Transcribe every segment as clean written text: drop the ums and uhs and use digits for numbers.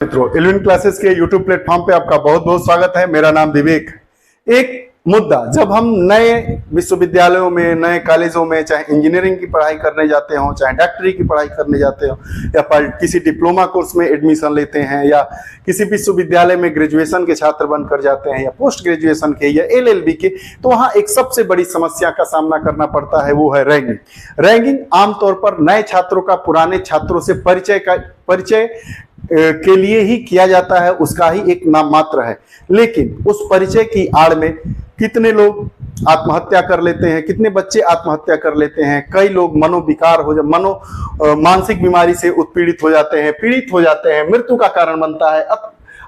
मित्रों, eleven classes के YouTube platform पे आपका बहुत बहुत स्वागत है। मेरा नाम विवेक। एक मुद्दा, जब हम नए विश्वविद्यालयों में, नए कॉलेजों में, चाहे इंजीनियरिंग की पढ़ाई करने जाते हो, चाहे डॉक्टरी की पढ़ाई करने जाते हो, या किसी डिप्लोमा कोर्स में एडमिशन लेते हैं, या किसी विश्वविद्यालय में ग्रेजुएशन के छात्र बनकर जाते हैं, या पोस्ट ग्रेजुएशन के, या एलएलबी के, तो वहाँ एक सबसे बड़ी समस्या का सामना करना पड़ता है, वो है रैंकिंग। रैंकिंग आमतौर पर नए छात्रों का पुराने छात्रों से परिचय के लिए ही किया जाता है, उसका ही एक नाम मात्र है। लेकिन उस परिचय की आड़ में कितने लोग आत्महत्या कर लेते हैं, कितने बच्चे आत्महत्या कर लेते हैं, कई लोग मनोविकार मानसिक बीमारी से उत्पीड़ित हो जाते हैं, पीड़ित हो जाते हैं, मृत्यु का कारण बनता है,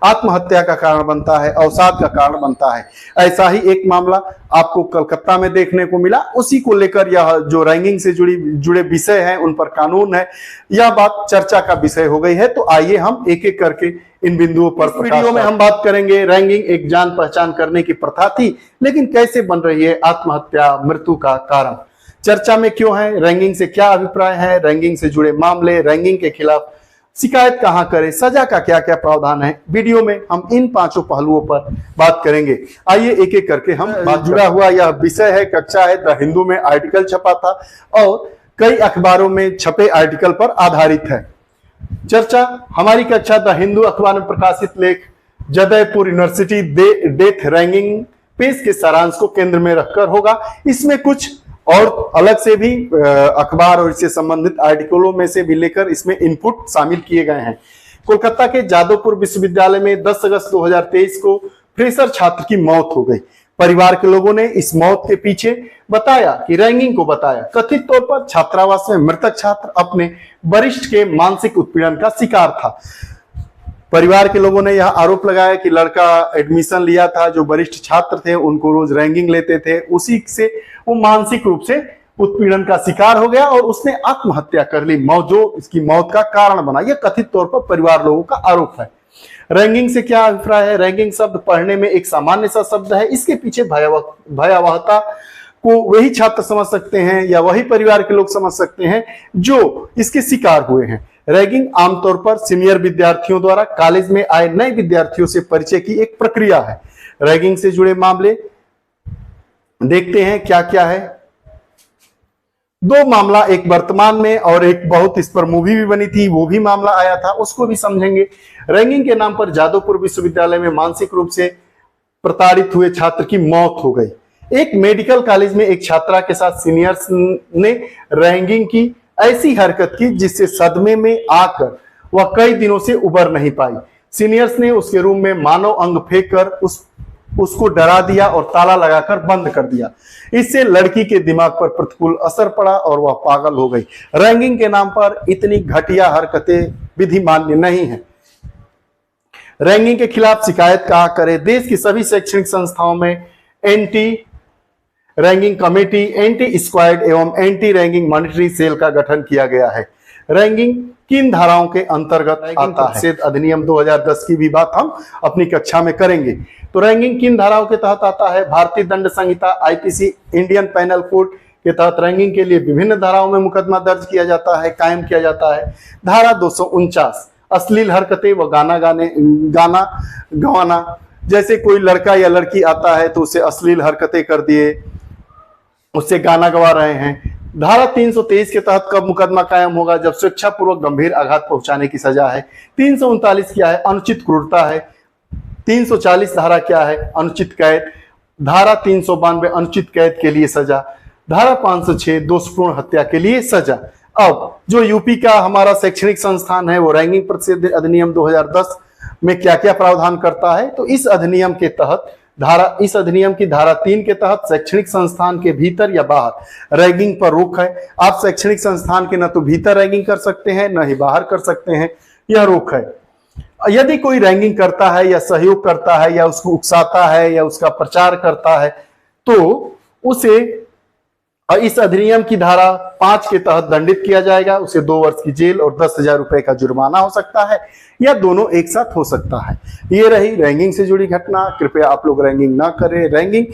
आत्महत्या का कारण बनता है, अवसाद का कारण बनता है। ऐसा ही एक मामला आपको कलकत्ता में देखने को मिला। उसी को लेकर यह जो रैंकिंग से जुड़े विषय हैं, उन पर कानून है, यह बात चर्चा का विषय हो गई है। तो आइए हम एक एक करके इन बिंदुओं पर वीडियो में हम बात करेंगे। रैंकिंग एक जान पहचान करने की प्रथा थी, लेकिन कैसे बन रही है आत्महत्या, मृत्यु का कारण, चर्चा में क्यों है, रैंकिंग से क्या अभिप्राय है, रैंकिंग से जुड़े मामले, रैंकिंग के खिलाफ शिकायत कहां करें, सजा का क्या क्या प्रावधान है। वीडियो में हम इन पांचों पहलुओं पर बात करेंगे। आइए एक एक करके हम जुड़ा हुआ यह विषय है, कक्षा है, द हिंदू में आर्टिकल छपा था और कई अखबारों में छपे आर्टिकल पर आधारित है। चर्चा हमारी कक्षा द हिंदू अखबार में प्रकाशित लेख जदयपुर यूनिवर्सिटी डेथ रैंकिंग पेज के सारांश को केंद्र में रखकर होगा। इसमें कुछ और अलग से भी अखबार और इससे संबंधित आर्टिकलों में से भी लेकर इसमें इनपुट शामिल किए गए हैं। कोलकाता के जादवपुर विश्वविद्यालय में 10 अगस्त 2023 को फ्रेशर छात्र की मौत हो गई। परिवार के लोगों ने इस मौत के पीछे बताया कि रैंकिंग को बताया। कथित तौर पर छात्रावास में मृतक छात्र अपने वरिष्ठ के मानसिक उत्पीड़न का शिकार था। परिवार के लोगों ने यह आरोप लगाया कि लड़का एडमिशन लिया था, जो वरिष्ठ छात्र थे उनको रोज रैंकिंग लेते थे, उसी से वो मानसिक रूप से उत्पीड़न का शिकार हो गया और उसने आत्महत्या कर ली, जो इसकी मौत का कारण बना। यह कथित तौर पर परिवार लोगों का आरोप है। रैंकिंग से क्या अभिप्राय है? रैंकिंग शब्द पढ़ने में एक सामान्य सा शब्द है। इसके पीछे भयावहता को वही छात्र समझ सकते हैं या वही परिवार के लोग समझ सकते हैं जो इसके शिकार हुए हैं। रैगिंग आमतौर पर सीनियर विद्यार्थियों द्वारा कॉलेज में आए नए विद्यार्थियों से परिचय की एक प्रक्रिया है। रैगिंग से जुड़े मामले देखते हैं क्या क्या है। दो मामला, एक वर्तमान में और एक बहुत इस पर मूवी भी बनी थी, वो भी मामला आया था, उसको भी समझेंगे। रैगिंग के नाम पर जादवपुर विश्वविद्यालय में मानसिक रूप से प्रताड़ित हुए छात्र की मौत हो गई। एक मेडिकल कॉलेज में एक छात्रा के साथ सीनियर्स ने रैगिंग की ऐसी हरकत की जिससे सदमे में आकर वह कई दिनों से उबर नहीं पाई। सीनियर्स ने उसके रूम में मानव अंग फेंक कर उसको डरा दिया और ताला लगाकर बंद कर दिया। इससे लड़की के दिमाग पर प्रतिकूल असर पड़ा और वह पागल हो गई। रैंकिंग के नाम पर इतनी घटिया हरकतें विधि मान्य नहीं है। रैंकिंग के खिलाफ शिकायत कहां करें? देश की सभी शैक्षणिक संस्थाओं में anti ranking committee, anti squad एवं एंटी रैंकिंग मॉनिटरिंग सेल का गठन किया गया है। रैंकिंग किन धाराओं के अंतर्गत आता है? अधिनियम 2010 की भी बात हम अपनी कक्षा में करेंगे। तो रैंकिंग किन धाराओं के तहत आता है? भारतीय दंड संहिता, आईपीसी, इंडियन पैनल कोड के तहत रैंकिंग के लिए विभिन्न धाराओं में मुकदमा दर्ज किया जाता है, कायम किया जाता है। धारा 249 अश्लील हरकतें व गाना गवाना, जैसे कोई लड़का या लड़की आता है तो उसे अश्लील हरकतें कर दिए, उससे गाना गवा रहे हैं। धारा 323 के तहत कब मुकदमा कायम होगा? जब स्वेच्छापूर्वक गंभीर आघात पहुंचाने की सजा है। 339 क्या है? अनुचित क्रूरता है। 340 धारा क्या है? अनुचित कैद। धारा 392 अनुचित कैद के लिए सजा। धारा 506 दोषपूर्ण हत्या के लिए सजा। अब जो यूपी का हमारा शैक्षणिक संस्थान है, वो रैंकिंग प्रतिषेध अधिनियम 2010 में क्या क्या प्रावधान करता है? तो इस अधिनियम की धारा 3 के तहत शैक्षणिक संस्थान के भीतर या बाहर रैगिंग पर रोक है। आप शैक्षणिक संस्थान के न तो भीतर रैगिंग कर सकते हैं, न ही बाहर कर सकते हैं, यह रोक है। यदि कोई रैगिंग करता है या सहयोग करता है या उसको उकसाता है या उसका प्रचार करता है तो उसे इस अधिनियम की धारा 5 के तहत दंडित किया जाएगा। उसे 2 वर्ष की जेल और 10,000 रुपए का जुर्माना हो सकता है या दोनों एक साथ हो सकता है। ये रही रैंकिंग से जुड़ी घटना। कृपया आप लोग रैंकिंग ना करें। रैंकिंग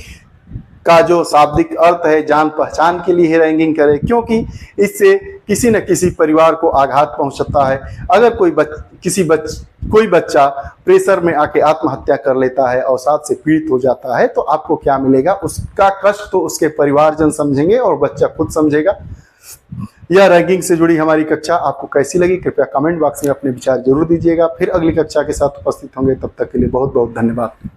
का जो शाब्दिक अर्थ है, जान पहचान के लिए ही रैंकिंग करें, क्योंकि इससे किसी न किसी परिवार को आघात पहुंचता है। अगर कोई बच्चा प्रेशर में आके आत्महत्या कर लेता है, अवसाद से पीड़ित हो जाता है, तो आपको क्या मिलेगा? उसका कष्ट तो उसके परिवारजन समझेंगे और बच्चा खुद समझेगा। यह रैंकिंग से जुड़ी हमारी कक्षा आपको कैसी लगी? कृपया कमेंट बॉक्स में अपने विचार जरूर दीजिएगा। फिर अगली कक्षा के साथ उपस्थित होंगे, तब तक के लिए बहुत बहुत धन्यवाद।